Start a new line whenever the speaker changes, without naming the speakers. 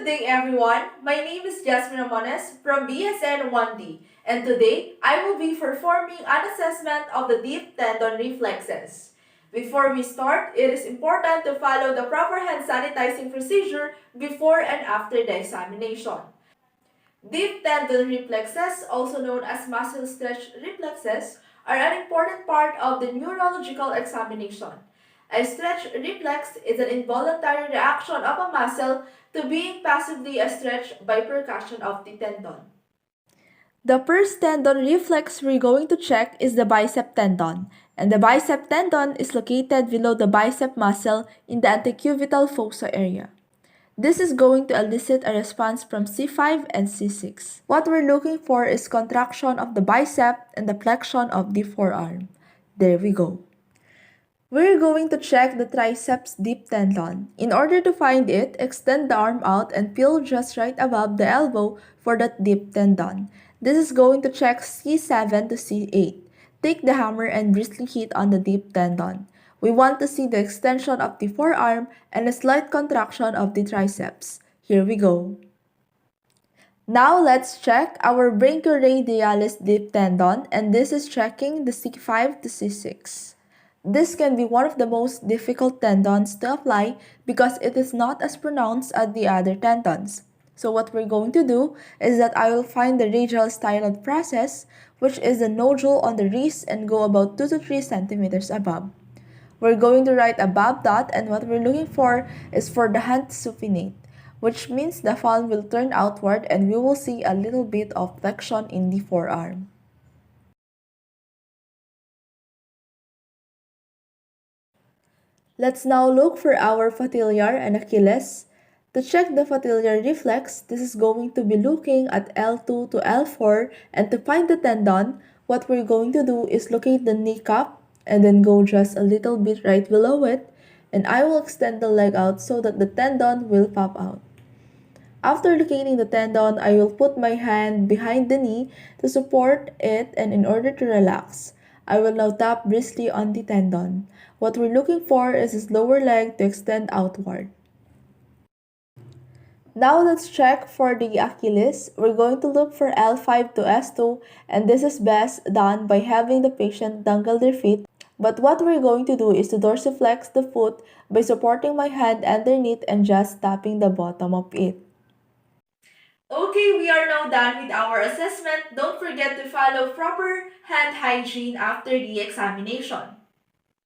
Good day everyone, my name is Jasmine Ramones from BSN 1D and today I will be performing an assessment of the deep tendon reflexes. Before we start, it is important to follow the proper hand sanitizing procedure before and after the examination. Deep tendon reflexes, also known as muscle stretch reflexes, are an important part of the neurological examination. A stretch reflex is an involuntary reaction of a muscle to being passively stretched by percussion of the tendon. The first tendon reflex we're going to check is the bicep tendon, and the bicep tendon is located below the bicep muscle in the antecubital fossa area. This is going to elicit a response from C5 and C6. What we're looking for is contraction of the bicep and the flexion of the forearm. There we go. We're going to check the triceps deep tendon. In order to find it, extend the arm out and feel just right above the elbow for that deep tendon. This is going to check C7 to C8. Take the hammer and briskly hit on the deep tendon. We want to see the extension of the forearm and a slight contraction of the triceps. Here we go. Now let's check our brachioradialis deep tendon, and this is checking the C5 to C6. This can be one of the most difficult tendons to apply because it is not as pronounced as the other tendons. So what we're going to do is that I will find the radial styloid process, which is the nodule on the wrist, and go about 2 to 3 centimeters above. We're going to write above that, and what we're looking for is for the hand to supinate, which means the palm will turn outward and we will see a little bit of flexion in the forearm. Let's now look for our patellar and Achilles. To check the patellar reflex, this is going to be looking at L2 to L4, and to find the tendon, what we're going to do is locate the kneecap and then go just a little bit right below it, and I will extend the leg out so that the tendon will pop out. After locating the tendon, I will put my hand behind the knee to support it, and in order to relax, I will now tap briskly on the tendon. What we're looking for is his lower leg to extend outward. Now let's check for the Achilles. We're going to look for L5 to S2, and this is best done by having the patient dangle their feet. But what we're going to do is to dorsiflex the foot by supporting my hand underneath and just tapping the bottom of it. Okay, we are now done with our assessment. Don't forget to follow proper hand hygiene after the examination.